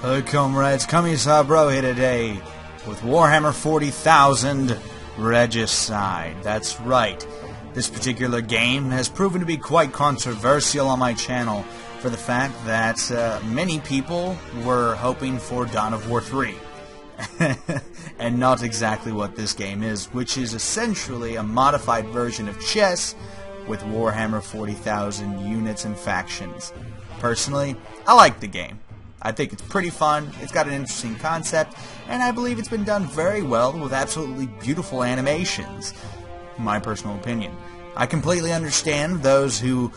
Hello comrades, CommissarBRO here today with Warhammer 40,000 Regicide. That's right, this particular game has proven to be quite controversial on my channel for the fact that many people were hoping for Dawn of War 3. And not exactly what this game is, which is essentially a modified version of chess with Warhammer 40,000 units and factions. Personally, I like the game. I think it's pretty fun, it's got an interesting concept, and I believe it's been done very well with absolutely beautiful animations. My personal opinion. I completely understand those who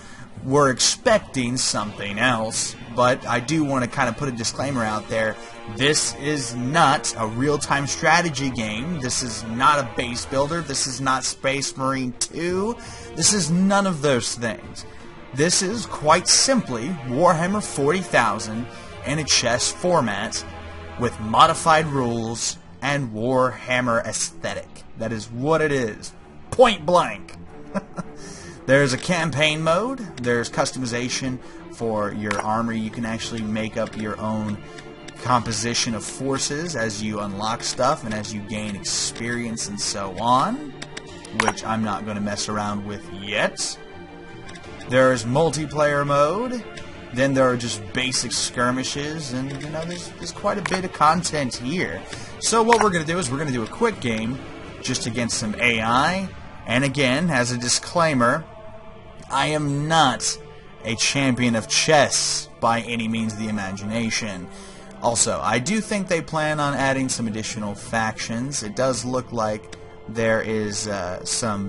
were expecting something else, but I do want to kind of put a disclaimer out there. This is not a real-time strategy game. This is not a base builder. This is not Space Marine 2. This is none of those things. This is quite simply Warhammer 40,000 in a chess format with modified rules and Warhammer aesthetic. That is what it is. Point blank. There's a campaign mode. There's customization for your army. You can actually make up your own composition of forces as you unlock stuff and as you gain experience and so on, which I'm not going to mess around with yet. There's multiplayer mode. Then there are just basic skirmishes, and you know, there's quite a bit of content here. So what we're going to do is we're going to do a quick game just against some AI. And again, as a disclaimer, I am not a champion of chess by any means of the imagination. Also, I do think they plan on adding some additional factions. It does look like there is some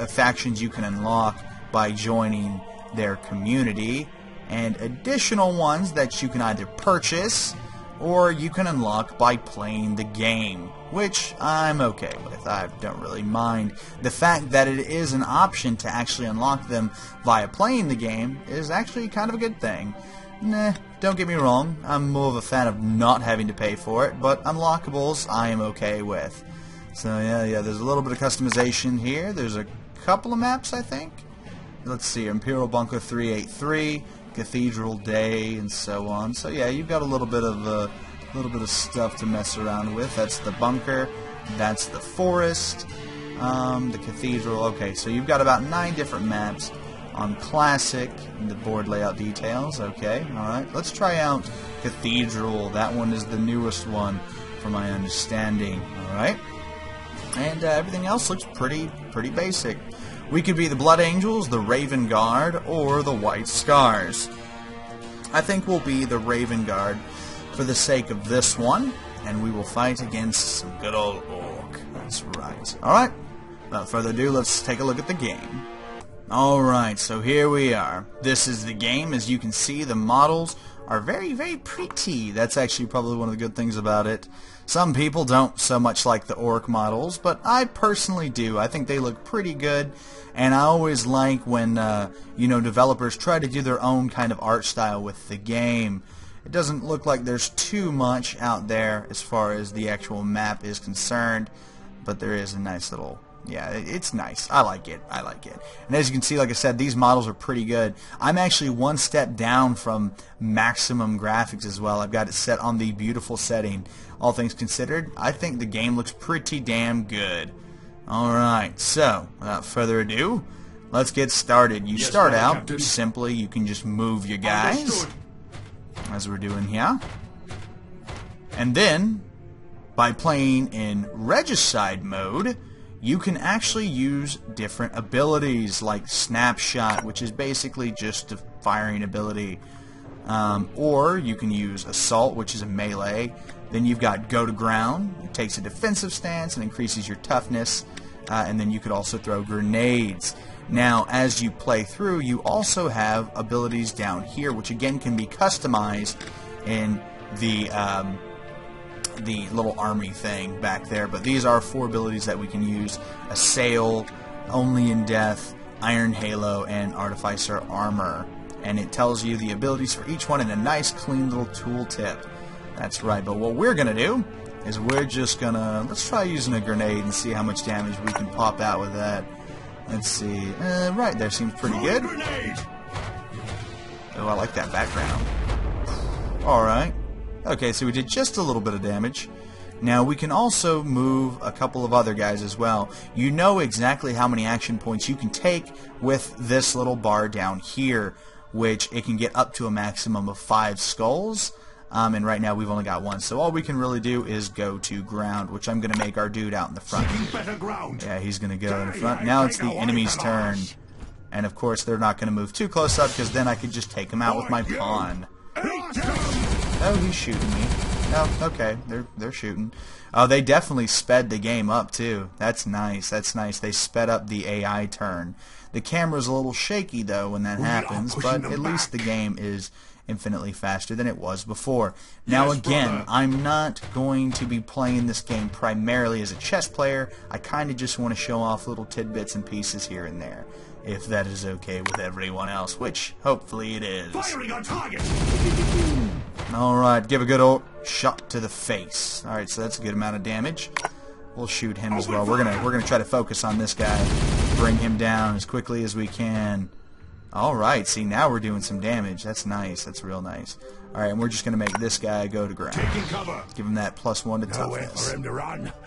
factions you can unlock by joining their community, and additional ones that you can either purchase or you can unlock by playing the game, which I'm okay with. I don't really mind. The fact that it is an option to actually unlock them via playing the game is actually kind of a good thing. Nah, don't get me wrong, I'm more of a fan of not having to pay for it, but unlockables I am okay with. So yeah, there's a little bit of customization here. There's a couple of maps, I think. Let's see, Imperial Bunker 383, Cathedral Day, and so on. So yeah, you've got a little bit of stuff to mess around with. That's the bunker, that's the forest, the cathedral. Okay, so you've got about 9 different maps on classic, the board layout details. Okay, all right. Let's try out Cathedral. That one is the newest one, from my understanding. All right, and everything else looks pretty basic. We could be the Blood Angels, the Raven Guard, or the White Scars. I think we'll be the Raven Guard for the sake of this one, and we will fight against some good old Orc. That's right. Alright, without further ado, let's take a look at the game. Alright, so here we are. This is the game. As you can see, the models are very pretty. That's actually probably one of the good things about it. Some people don't so much like the Orc models, but I personally do. I think they look pretty good, and I always like when you know, developers try to do their own kind of art style with the game. It doesn't look like there's too much out there as far as the actual map is concerned, but there is a nice little... yeah, it's nice. I like it. I like it. And as you can see, like I said, these models are pretty good. I'm actually one step down from maximum graphics as well. I've got it set on the beautiful setting. All things considered, I think the game looks pretty damn good. Alright, so, without further ado, let's get started. You start out, Captain. Simply, you can just move your guys, understood, as we're doing here. And then, by playing in Regicide mode, you can actually use different abilities like Snapshot, which is basically just a firing ability, or you can use Assault, which is a melee. Then you've got Go to Ground. It takes a defensive stance and increases your toughness, and then you could also throw grenades. Now, as you play through, you also have abilities down here, which again can be customized in the little army thing back there, but these are 4 abilities that we can use: Assail, Only in Death, Iron Halo, and Artificer Armor. And it tells you the abilities for each one in a nice clean little tooltip. That's right, but what we're gonna do is we're just gonna, let's try using a grenade and see how much damage we can pop out with that. Let's see, right there seems pretty good. Oh, I like that background. Alright. Okay, so we did just a little bit of damage. Now we can also move a couple of other guys as well. You know exactly how many action points you can take with this little bar down here, which it can get up to a maximum of 5 skulls. And right now we've only got 1, so all we can really do is go to ground, which I'm going to make our dude out in the front. Yeah, he's going to go in the front. Now it's the enemy's turn. And of course they're not going to move too close up, because then I could just take him out with my pawn. Oh, he's shooting me. Oh, okay, they're shooting. Oh, they definitely sped the game up too. That's nice. That's nice. They sped up the AI turn. The camera's a little shaky though when that happens, but at least the game is infinitely faster than it was before. Now again, I'm not going to be playing this game primarily as a chess player. I kind of just want to show off little tidbits and pieces here and there, if that is okay with everyone else, which hopefully it is. Firing on target. Alright, give a good old shot to the face. Alright, so that's a good amount of damage. We'll shoot him as well. We're gonna try to focus on this guy. Bring him down as quickly as we can. Alright, see, now we're doing some damage. That's nice. That's real nice. Alright, and we're just gonna make this guy go to ground. Give him that +1 to toughness.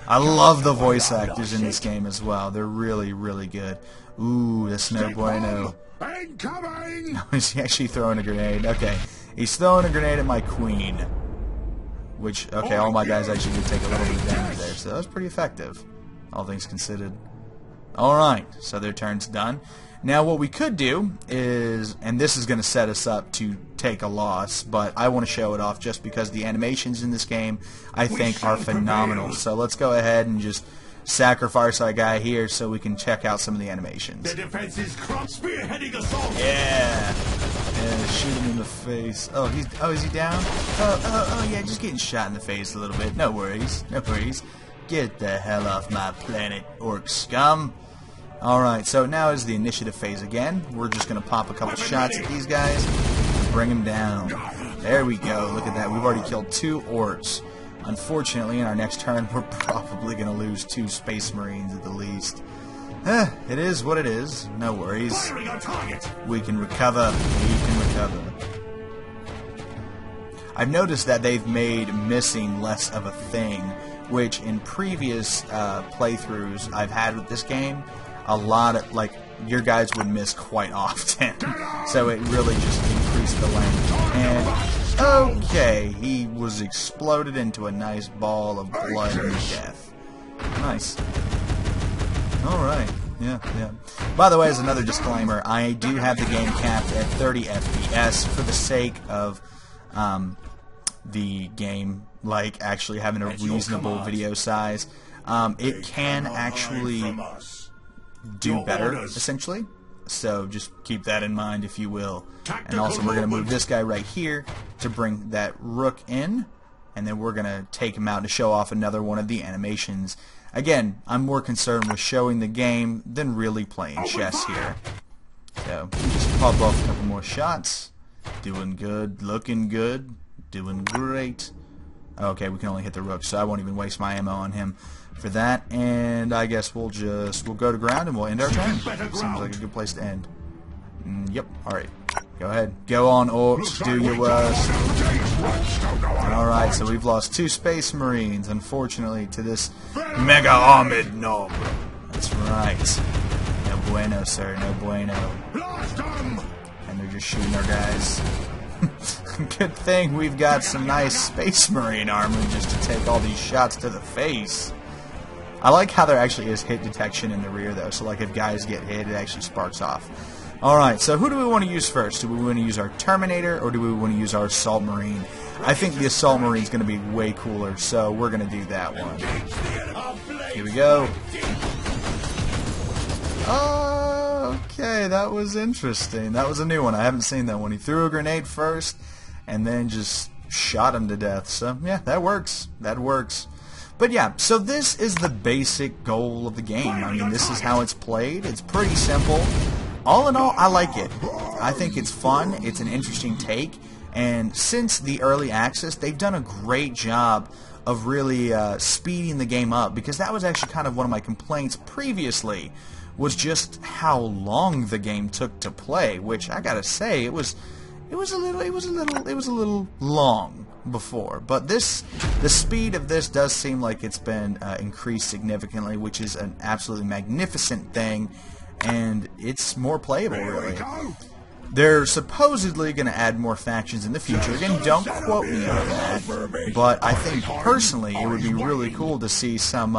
I love the voice actors in this game as well. They're really, really good. Ooh, that's no bueno. Incoming! Is he actually throwing a grenade? Okay. He's throwing a grenade at my queen. Which, okay, all my guys actually did take a little bit of damage there, so that was pretty effective, all things considered. Alright, so their turn's done. Now what we could do is, and this is going to set us up to take a loss, but I want to show it off just because the animations in this game, I think, are phenomenal. So let's go ahead and just sacrifice our guy here so we can check out some of the animations. The defense is spearheading assault. Yeah. Yeah, shoot him in the face. Oh, is he down? Oh, yeah, just getting shot in the face a little bit. No worries, no worries. Get the hell off my planet, orc scum. Alright, so now is the initiative phase again. We're just going to pop a couple shots at these guys, bring them down. There we go, look at that. We've already killed 2 orcs. Unfortunately, in our next turn, we're probably going to lose 2 space marines at the least. It is what it is. No worries. We can recover. We can recover. I've noticed that they've made missing less of a thing, which in previous playthroughs I've had with this game, a lot of, like, your guys would miss quite often. So it really just increased the length. And, okay, he was exploded into a nice ball of blood and death. Nice. Alright, yeah. By the way, as another disclaimer, I do have the game capped at 30 FPS for the sake of the game, like, actually having a reasonable video size. It can actually do better, essentially. So just keep that in mind, if you will. And also, we're going to move this guy right here to bring that rook in, and then we're going to take him out to show off another one of the animations. Again, I'm more concerned with showing the game than really playing chess here. So, just pop off a couple more shots. Doing good, looking good, doing great. Okay, we can only hit the rook, so I won't even waste my ammo on him for that. And I guess we'll go to ground and we'll end our turn. Seems like a good place to end. Yep, alright. Go ahead. Go on, orcs. Do your worst. Alright, so we've lost 2 space marines, unfortunately, to this mega armored nob. That's right. No bueno, sir. No bueno. And they're just shooting our guys. Good thing we've got some nice space marine armor just to take all these shots to the face. I like how there actually is hit detection in the rear, though, so like if guys get hit, it actually sparks off. Alright, so who do we want to use first? Do we want to use our Terminator, or do we want to use our Assault Marine? I think the Assault Marine is going to be way cooler, so we're going to do that one. Here we go. Okay, that was interesting. That was a new one. I haven't seen that one. He threw a grenade first, and then just shot him to death. So, yeah, that works. That works. But yeah, so this is the basic goal of the game. I mean, this is how it's played. It's pretty simple. All in all, I like it. I think it's fun. It's an interesting take. And since the early access, they've done a great job of really speeding the game up, because that was actually kind of one of my complaints previously, was just how long the game took to play, which I gotta say, it was it was a little long before. But the speed of this does seem like it's been increased significantly, which is an absolutely magnificent thing, and it's more playable, really. They're supposedly going to add more factions in the future. Again, don't quote me on that, but I think personally it would be really cool to see some,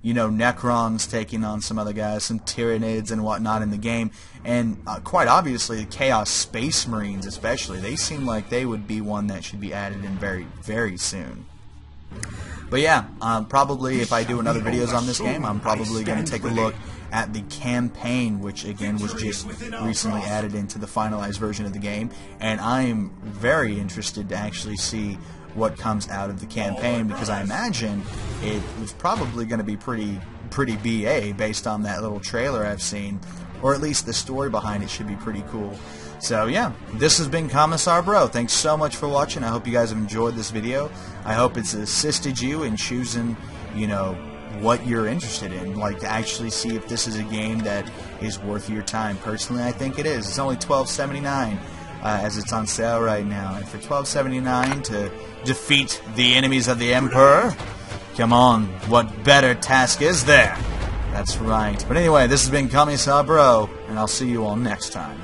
you know, Necrons taking on some other guys, some Tyranids and whatnot in the game, and quite obviously the Chaos Space Marines especially. They seem like they would be one that should be added in very, very soon. But yeah, probably if I do another videos on this game, I'm probably going to take a look at the campaign, which again was just recently added into the finalized version of the game, and I'm very interested to actually see what comes out of the campaign, because I imagine it was probably going to be pretty BA based on that little trailer I've seen, or at least the story behind it should be pretty cool. So yeah, this has been CommissarBRO. Thanks so much for watching. I hope you guys have enjoyed this video. I hope it's assisted you in choosing, you know, what you're interested in, like to actually see if this is a game that is worth your time. Personally, I think it is. It's only $12.79 as it's on sale right now, and for $12.79 to defeat the enemies of the Emperor, come on, what better task is there? That's right. But anyway, this has been CommissarBRO, and I'll see you all next time.